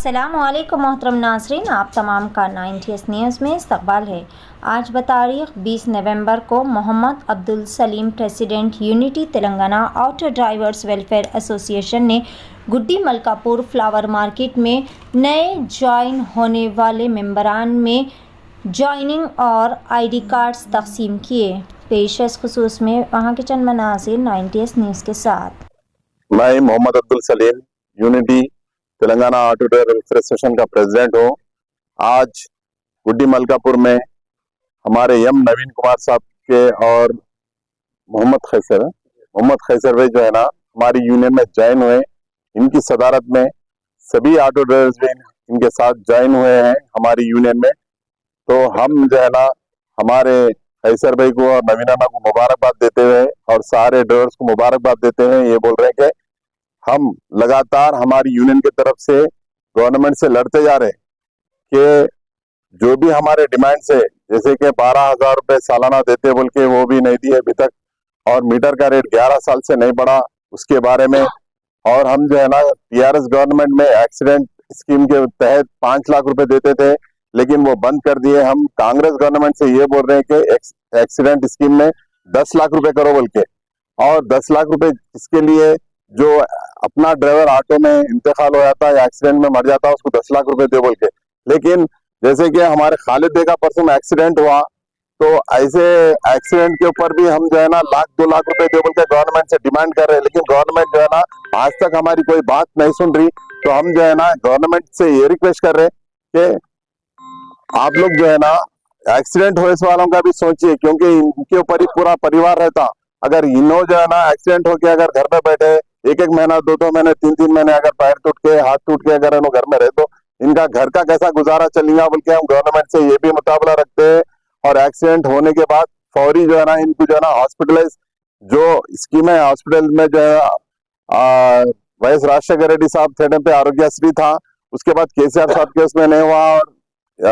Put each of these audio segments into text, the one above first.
अस्सलामुअलैकुम मोहतरम नाज़रीन, आप तमाम का 90s न्यूज़ में इस्तकबाल है। आज बतारीख 20 नवंबर को Mohammed Abdul Salim president unity Telangana auto drivers welfare association ने गुड्डी मलकापुर फ्लावर मार्केट में नए ज्वाइन होने वाले मेंबरान में ज्वाइनिंग और आईडी कार्ड्स तकसीम किए। पेशेस खुसूस में वहाँ के चंद मनाज़िर 90s न्यूज़ के साथ। मैं Mohammed Abdul Salim unity Telangana auto driver welfare association का प्रेसिडेंट हूँ। आज गुड्डी मलकापुर में हमारे एम नवीन कुमार साहब के और मोहम्मद खैसर भाई जो है ना हमारी यूनियन में ज्वाइन हुए। इनकी सदारत में सभी ऑटो ड्राइवर्स भी इनके साथ ज्वाइन हुए हैं हमारी यूनियन में। तो हम जो है ना हमारे खैसर भाई को और नवीन अन्ना को मुबारकबाद देते हुए और सारे ड्राइवर्स को मुबारकबाद देते हुए ये बोल रहे हैं कि हम लगातार हमारी यूनियन की तरफ से गवर्नमेंट से लड़ते जा रहे हैं कि जो भी हमारे डिमांड्स है, जैसे कि 12,000 रुपए सालाना देते बोल के वो भी नहीं दिए अभी तक, और मीटर का रेट 11 साल से नहीं बढ़ा उसके बारे में। और हम जो है ना टीआरएस गवर्नमेंट में एक्सीडेंट स्कीम के तहत 5 लाख रुपए देते थे, लेकिन वो बंद कर दिए। हम कांग्रेस गवर्नमेंट से ये बोल रहे हैं कि एक्सीडेंट स्कीम में 10 लाख रुपए करो बोल के, और 10 लाख रुपए इसके लिए जो अपना ड्राइवर ऑटो में इंतकाल हो जाता है या एक्सीडेंट में मर जाता है उसको 10 लाख रुपए दे बोल के। लेकिन जैसे कि हमारे खालिद बे का परसों एक्सीडेंट हुआ, तो ऐसे एक्सीडेंट के ऊपर भी हम जो है ना 1-2 लाख रुपए दे बोल के गवर्नमेंट से डिमांड कर रहे हैं, लेकिन गवर्नमेंट जो है ना आज तक हमारी कोई बात नहीं सुन रही। तो हम जो है ना गवर्नमेंट से ये रिक्वेस्ट कर रहे हैं कि आप लोग जो है ना एक्सीडेंट हुए वालों का भी सोचिए, क्योंकि इनके ऊपर ही पूरा परिवार रहता। अगर इन्हों जो है ना एक्सीडेंट होके अगर घर पे बैठे 1-1 महीना 2-2 महीने 3-3 महीने अगर पैर टूट के हाथ टूट के अगर इन्हों घर में रहे तो इनका घर का कैसा गुजारा चलेगा बोल के हम गवर्नमेंट से ये भी मुताबला रखते हैं। और एक्सीडेंट होने के बाद फौरी जो है ना इनको जो है ना हॉस्पिटलाइज जो स्कीम है हॉस्पिटल में जो है वैस राजशेखर रेड्डी साहब थे पे आरोग्यश्री था, उसके बाद केसीआर साहब के उसमें नहीं हुआ, और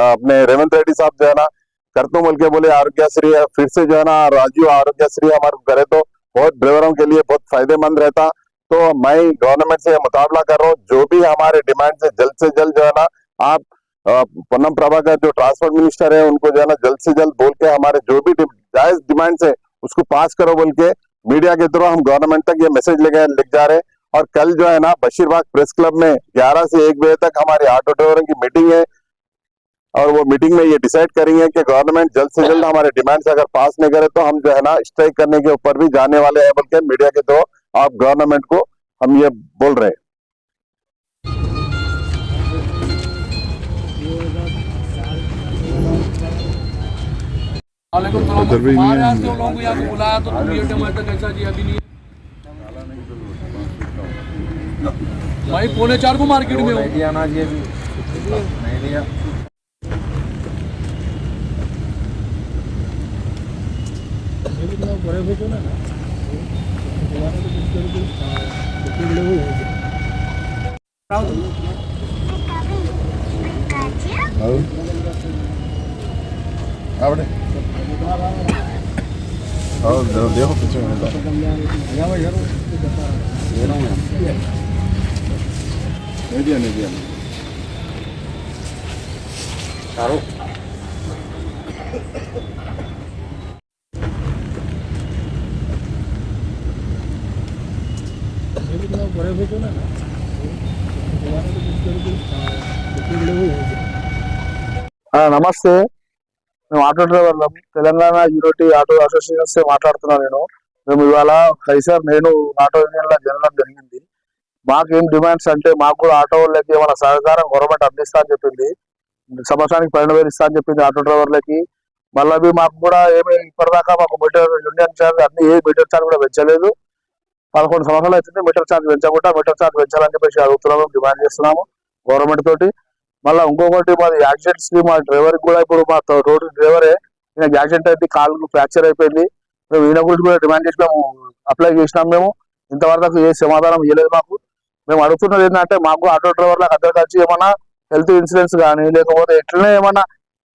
अपने रेवंत रेड्डी साहब जो है ना करतो बोल के बोले आरोग्यश्री है, फिर से जो है ना राजीव आरोग्यश्री हमारे करे तो बहुत ड्राइवरों के लिए बहुत फायदेमंद रहता। तो मैं गवर्नमेंट से मुताबला कर रहा हूँ, जो भी हमारे डिमांड से जल्द जो है ना आप पूनम प्रभाकर जो ट्रांसपोर्ट मिनिस्टर है उनको जो है ना जल्द से जल्द बोल के हमारे जो भी जायज डिमांड्स है उसको पास करो बोल के मीडिया के थ्रू हम गवर्नमेंट तक ये मैसेज लिख जा रहे हैं। और कल जो है ना बशीरबाग प्रेस क्लब में 11 से 1 बजे तक हमारी ऑटो ड्राइवरों की मीटिंग है, और वो मीटिंग में ये डिसाइड करेंगे कि गवर्नमेंट जल्द से जल्द हमारे डिमांड्स अगर पास नहीं करे तो हम जो है ना स्ट्राइक करने के ऊपर भी जाने वाले हैं बोल के मीडिया के थ्रू आप गवर्नमेंट को हम ये बोल रहे हैं। लोगों को यहाँ बुलाया तो तुम ये टमाटर कैसा जी अभी नहीं भाई 3:45 को मार्केट में देखो पीछे నమస్తే, మేము ఆటో డ్రైవర్లం తెలంగాణ యూనిటీ ఆటో అసోసియేషన్ से మాట్లాడుతున్నా నేను. మేము ఇవాళ ఖైసర్ నేను ఆటో యూనియన్ లో జరగడం జరిగింది. మాకేం డిమాండ్స్ అంటే మాకు కూడా ఆటో వాళ్ళకి ఏమైనా సహకారం గవర్నమెంట్ అందిస్తా అని చెప్పింది. సంవత్సరానికి 12,000 ఇస్తా అని చెప్పింది ఆటో డ్రైవర్లకి. మళ్ళీ మాకు కూడా ఏమి ఇప్పటిదాకా మాకు మీటర్ యూనియన్ ఛార్జ్ అన్ని ఏ మీటర్ ఛార్జ్ కూడా పెంచలేదు. 11 సంవత్సరాలు అవుతుంది మీటర్ ఛార్జ్ పెంచకుండా మీటర్ ఛార్జ్ పెంచాలని చెప్పేసి అడుగుతున్నాము, డిమాండ్ చేస్తున్నాము గవర్నమెంట్ తోటి. మళ్ళీ ఇంకొకటి మాది యాక్సిడెంట్ స్కీమ్, మా డ్రైవర్ కూడా ఇప్పుడు మా రోడ్డు డ్రైవరే ఈయనకి యాక్సిడెంట్ అయితే కాలు ఫ్రాక్చర్ అయిపోయింది. మేము ఈయన గురించి కూడా డిమాండ్ చేసి మేము అప్లై చేసినాం. మేము ఇంతవరకు ఏ సమాధానం ఇవ్వలేదు మాకు. మేము అడుగుతున్నది ఏంటంటే మాకు ఆటో డ్రైవర్లకు అందరు కలిసి ఏమన్నా హెల్త్ ఇన్సూరెన్స్ కానీ లేకపోతే ఎట్లనే ఏమన్నా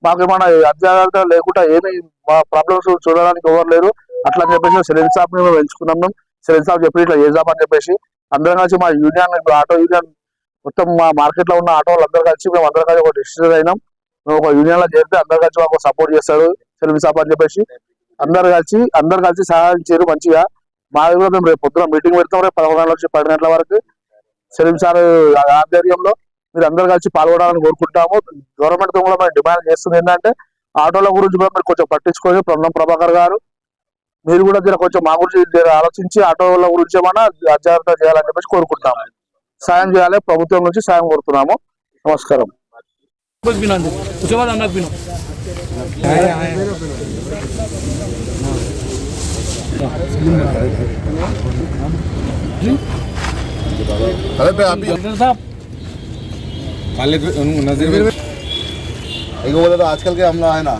మాకు ఏమన్నా అత్యాగత లేకుండా ఏమి మా ప్రాబ్లమ్స్ చూడడానికి ఎవరు లేరు. అట్లా అని చెప్పేసి సెలెన్ షాప్ మేము ఎంచుకున్నాం. మేము సెలెన్ షాప్ చెప్పి ఇట్లా చేద్దామని చెప్పేసి అందరం కలిసి మా యూనియన్ ఆటో యూనియన్ మొత్తం మా మార్కెట్ లో ఉన్న ఆటో వాళ్ళందరూ కలిసి మేము అందరం కలిసి ఒక డిసిషన్ అయినాం. మేము ఒక యూనియన్ లో చేరితే అందరు కలిసి మాకు సపోర్ట్ చేస్తాడు సెల్వి సాబ్ అని చెప్పేసి అందరు కలిసి సహాయం చేయరు మంచిగా. మా దగ్గర మేము రేపు పొద్దున మీటింగ్ పెడతాం. రేపు 11 గంటల నుంచి 10 గంటల వరకు సెల్వి సార్ ఆధ్వర్యంలో మీరు అందరు కలిసి పాల్గొనాలని కోరుకుంటాము. గవర్నమెంట్ తో కూడా మేము డిమాండ్ చేస్తుంది ఏంటంటే ఆటోల గురించి కూడా మీరు కొంచెం పట్టించుకొని పొన్నం ప్రభాకర్ గారు మీరు కూడా కొంచెం మా గురించి ఆలోచించి ఆటోల గురించి ఏమన్నా అజాగ్రత్త చేయాలని చెప్పేసి కోరుకుంటాము. సాయం చేయాలి, ప్రభుత్వం నుంచి సాయం కోరుతున్నాము. నమస్కారం. बस बिना दे उसके बाद हम बिना अरे पे आप साहब नजर एक बोला तो आजकल के हमला है ना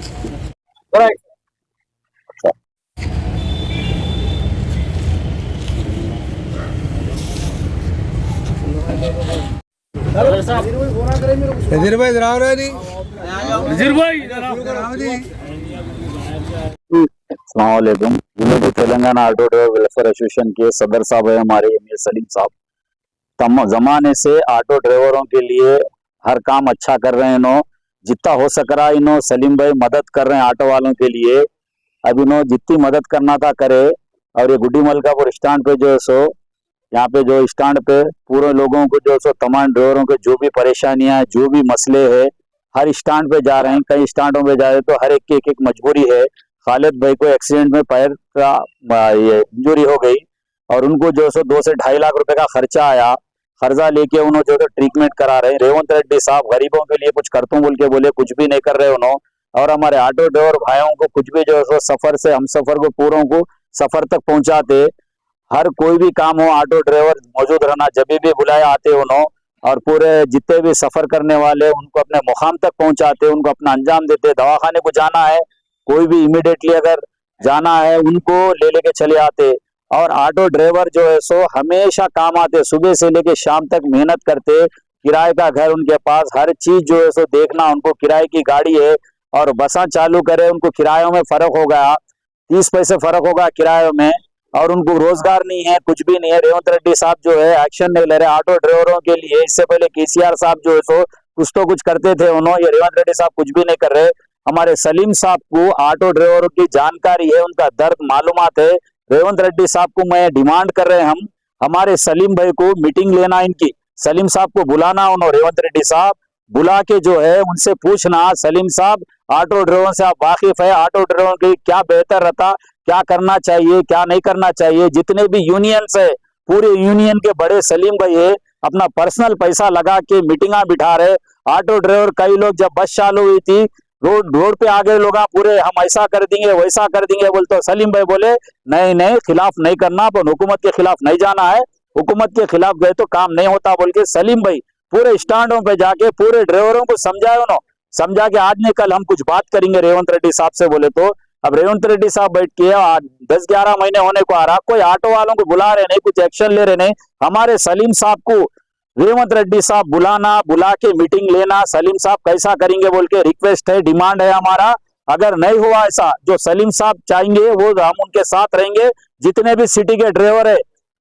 नजीर भाई इधर आओ रे नजीर भाई इधर आओ अस्सलामुअलैकुम। Unity Telangana auto driver welfare association के सदर साहब है हमारे एमए सलीम साहब। तम जमाने से ऑटो ड्राइवरों के लिए हर काम अच्छा कर रहे हैं। इन्हों जितना हो सक रहा इन्हों सलीम भाई मदद कर रहे हैं ऑटो वालों के लिए। अब इन्हों जितनी मदद करना था करे। और ये गुड्डी मलकापुर स्टैंड पे जो है सो यहाँ पे जो स्टैंड पे पूरे लोगों को जो सो तमाम ड्राइवरों के जो भी परेशानियां जो भी मसले है हर स्टैंड पे जा रहे हैं। कई स्टैंडों पे जा रहे तो हर एक की एक मजबूरी है। खालिद भाई को एक्सीडेंट में पैर का ये इंजरी हो गई और उनको जो सो 2 से 2.5 लाख रुपए का खर्चा आया। कर्जा लेके उन्होंने जो ट्रीटमेंट करा रहे। रेवंत रेड्डी साहब गरीबों के लिए कुछ करतूं बोल के बोले कुछ भी नहीं कर रहे उन्होंने। और हमारे ऑटो ड्राइवर भाइयों को कुछ भी जो है सो सफर से हम सफर को पूरों को सफर तक पहुंचाते। हर कोई भी काम हो ऑटो ड्राइवर मौजूद रहना जब भी बुलाए आते उन्होंने। और पूरे जितने भी सफर करने वाले उनको अपने मुकाम तक पहुंचाते, उनको अपना अंजाम देते। दवाखाने को जाना है कोई भी इमीडिएटली अगर जाना है उनको ले लेके चले आते। और ऑटो ड्राइवर जो है सो हमेशा काम आते, सुबह से लेके शाम तक मेहनत करते। किराए का घर उनके पास, हर चीज जो है सो देखना उनको। किराए की गाड़ी है और बसा चालू करे उनको किरायों में फर्क होगा, 30 पैसे फर्क होगा किरायों में। और उनको रोजगार नहीं है, कुछ भी नहीं है। रेवंत रेड्डी साहब जो है एक्शन नहीं ले रहे ऑटो ड्राइवरों के लिए। इससे पहले केसीआर साहब जो है सो कुछ तो कुछ करते थे उन्होंने, ये रेवंत रेड्डी साहब कुछ भी नहीं कर रहे। हमारे सलीम साहब को ऑटो ड्राइवरों की जानकारी है, उनका दर्द मालूमात है। रेवंत रेड्डी साहब को मैं डिमांड कर रहे हैं हम हमारे सलीम भाई को मीटिंग लेना, इनकी सलीम साहब को बुलाना। उन्होंने रेवंत रेड्डी साहब बुला के जो है उनसे पूछना सलीम साहब ऑटो ड्राइवरों से आप वाकिफ है, ऑटो ड्राइवरों के क्या बेहतर रहता, क्या करना चाहिए क्या नहीं करना चाहिए। जितने भी यूनियंस है पूरे यूनियन के बड़े सलीम भाई है अपना पर्सनल पैसा लगा के मीटिंगा बिठा रहे। ऑटो ड्राइवर कई लोग जब बस चालू हुई थी रोड पे आ गए लोग पूरे हम ऐसा कर देंगे वैसा कर देंगे बोलते। तो सलीम भाई बोले नहीं नहीं खिलाफ नहीं करना, पर हुकूमत के खिलाफ नहीं जाना है, हुकूमत के खिलाफ गए तो काम नहीं होता बोल के सलीम भाई पूरे स्टैंडों पे जाके पूरे ड्राइवरों को समझाए। उन्होंने समझा के आज नहीं कल हम कुछ बात करेंगे रेवंत रेड्डी साहब से बोले। तो अब रेवंत रेड्डी साहब बैठ के 10-11 महीने होने को आ रहा, कोई ऑटो वालों को बुला रहे नहीं, कुछ एक्शन ले रहे नहीं। हमारे सलीम साहब को रेवंत रेड्डी साहब बुला के मीटिंग लेना, सलीम साहब कैसा करेंगे बोल के रिक्वेस्ट है, डिमांड है हमारा। अगर नहीं हुआ ऐसा जो सलीम साहब चाहेंगे वो हम उनके साथ रहेंगे। जितने भी सिटी के ड्राइवर है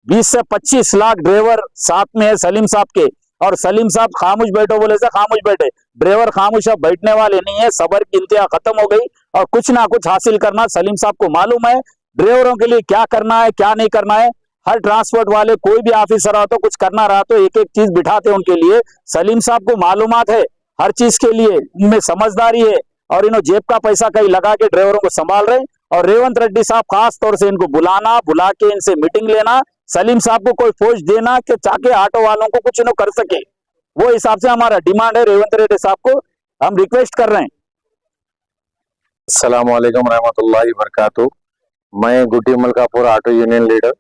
20 से 25 लाख ड्राइवर साथ में है सलीम साहब के। और सलीम साहब खामोश बैठो बोले से खामोश बैठे, ड्राइवर खामोश अब बैठने वाले नहीं है। सबर की इंतहा खत्म हो गई और कुछ ना कुछ हासिल करना सलीम साहब को मालूम है। ड्राइवरों के लिए क्या करना है क्या नहीं करना है। हर ट्रांसपोर्ट वाले कोई भी ऑफिसर हो तो कुछ करना रहा तो एक एक चीज बिठाते उनके लिए। सलीम साहब को मालूमात है हर चीज के लिए, इनमें समझदारी है और इन्हों जेब का पैसा कहीं लगा के ड्राइवरों को संभाल रहे। और रेवंत रेड्डी साहब खास तौर से इनको बुला के इनसे मीटिंग लेना, सलीम साहब को कोई पोस्ट देना कि ताकि ऑटो वालों को कुछ न कर सके। वो हिसाब से हमारा डिमांड है रेवंत रेड्डी साहब को हम रिक्वेस्ट कर रहे हैं। अस्सलाम वालेकुम रहमतुल्लाहि वबरकातुहू। मैं गुड्डी मलकापुर ऑटो यूनियन लीडर।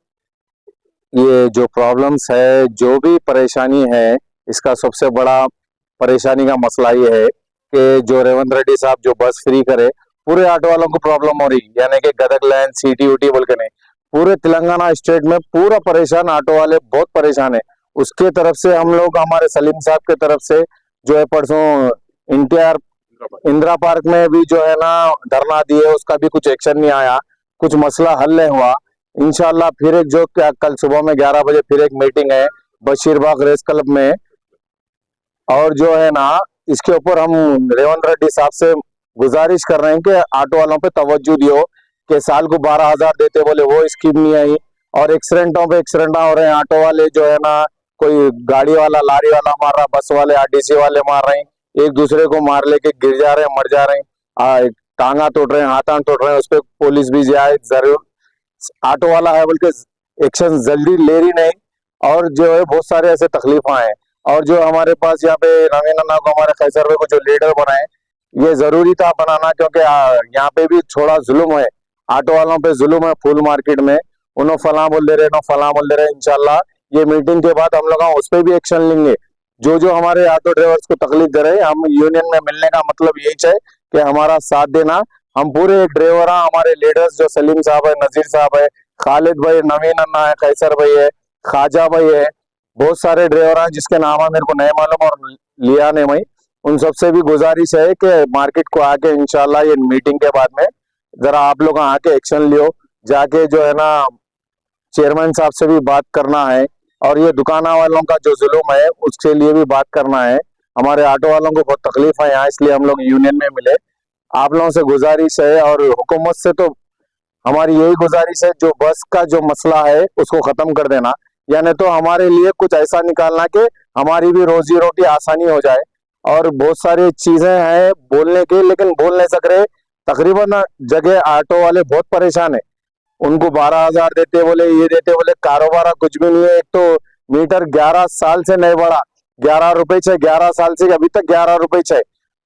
ये जो प्रॉब्लम्स है जो भी परेशानी है इसका सबसे बड़ा परेशानी का मसला ये है कि जो रेवंत रेड्डी साहब जो बस फ्री करे पूरे ऑटो वालों को प्रॉब्लम हो रही, यानी कि गदग लाइन सीटी उटी बोल के नहीं, पूरे तेलंगाना स्टेट में पूरा परेशान, ऑटो वाले बहुत परेशान है। उसके तरफ से हम लोग हमारे सलीम साहब के तरफ से जो है परसों NTR इंदिरा पार्क में भी जो है ना धरना दिए, उसका भी कुछ एक्शन नहीं आया, कुछ मसला हल नहीं हुआ। इंशाल्लाह फिर एक जो कल सुबह में 11 बजे फिर एक मीटिंग है बशीरबाग रेस क्लब में, और जो है ना, इसके ऊपर हम रेवंत रेड्डी साहब से गुजारिश कर रहे हैं कि ऑटो वालों पे तवज्जो दियो कि साल को 12,000 देते, बोले वो स्कीम नहीं आई और एक्सीडेंटों पे एक्सीडेंट हो रहे हैं। ऑटो वाले जो है ना, कोई गाड़ी वाला लारी वाला मार रहा, बस वाले आरटीसी वाले मार रहे हैं, एक दूसरे को मार लेके गिर जा रहे हैं, मर जा रहे हैं, टांगा तोड़ रहे हैं, हाथां तोड़ रहे हैं, उस पर पुलिस भी जाए जरूर। ऑटो वाला है बोल के एक्शन जल्दी ले रही नहीं, और जो है बहुत सारे ऐसे तकलीफा हैं। और जो हमारे पास यहाँ पे नवीन अन्ना को, हमारे खैसर को जो लीडर बनाए, ये जरूरी था बनाना, क्योंकि यहाँ पे भी थोड़ा जुल्म है, ऑटो वालों पे जुल्म है फुल मार्केट में। उन्होंने फला बोल दे रहे, नो फला बोल दे रहे। इंशाल्लाह ये मीटिंग के बाद हम लोग उस पर भी एक्शन लेंगे। जो जो हमारे ऑटो ड्राइवर्स को तकलीफ दे रहे हैं, हम यूनियन में मिलने का मतलब यही है कि हमारा साथ देना। हम पूरे एक ड्राइवर, हमारे लीडर्स जो सलीम साहब है, नजीर साहब है, खालिद भाई, नवीन अन्ना है, कैसर भाई है, ख्वाजा भाई है, बहुत सारे ड्राइवर हैं जिसके नाम है मेरे को नहीं मालूम और लिया नहीं मैं। उन सबसे भी गुजारिश है कि मार्केट को आके इंशाल्लाह ये मीटिंग के बाद में जरा आप लोग आके एक्शन लियो, जाके जो है ना चेयरमैन साहब से भी बात करना है, और ये दुकाना वालों का जो जुल्म है उसके लिए भी बात करना है। हमारे ऑटो वालों को बहुत तकलीफ है यहाँ, इसलिए हम लोग यूनियन में मिले। आप लोगों से गुजारिश है, और हुकूमत से तो हमारी यही गुजारिश है, जो बस का जो मसला है उसको खत्म कर देना, यानी तो हमारे लिए कुछ ऐसा निकालना कि हमारी भी रोजी रोटी आसानी हो जाए। और बहुत सारी चीजें हैं बोलने की, लेकिन बोल नहीं सक रहे। तकरीबन जगह ऑटो वाले बहुत परेशान है, उनको 12,000 देते बोले, ये देते बोले, कारोबार कुछ भी नहीं है। एक तो मीटर 11 साल से नहीं बढ़ा, 11 रुपए छे, 11 साल से अभी तक 11 रुपए छे।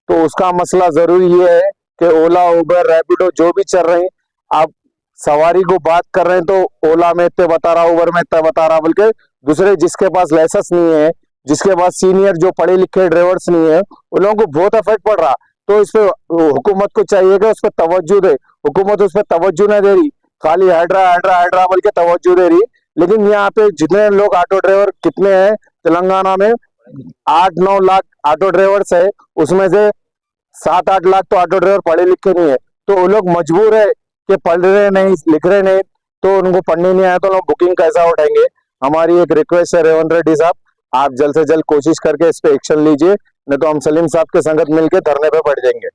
तो उसका मसला जरूरी ये है कि ओला, उबर, रैपिडो जो भी चल रहे हैं, आप सवारी को बात कर रहे हैं तो ओला में इतने बता रहा, उबर में इतने बता रहा, बल्कि दूसरे जिसके पास लाइसेंस नहीं है, जिसके पास सीनियर जो पढ़े लिखे ड्राइवर्स नहीं है, उन लोगों को बहुत इफेक्ट पड़ रहा। तो इस पे हुकूमत को चाहिए कि उस पर तवज्जो दे। हुकूमत उस पर तवज्जो नहीं दे रही, खाली हैड्रा हैड्रा हैड्रा बोल के तवज्जो दे रही। लेकिन यहाँ पे जितने लोग ऑटो ड्राइवर कितने हैं तेलंगाना में, 8-9 लाख ऑटो ड्राइवर्स है, उसमें से 7-8 लाख तो ऑटो ड्राइवर पढ़े लिखे नहीं है। तो वो लोग मजबूर है कि पढ़ रहे नहीं, लिख रहे नहीं, तो उनको पढ़ने नहीं आया तो लोग बुकिंग कैसा उठाएंगे। हमारी एक रिक्वेस्ट है रेवंत रेड्डी साहब, आप जल्द से जल्द कोशिश करके इस पे एक्शन लीजिए, नहीं तो हम सलीम साहब के संगत मिलकर धरने पे बैठ जाएंगे।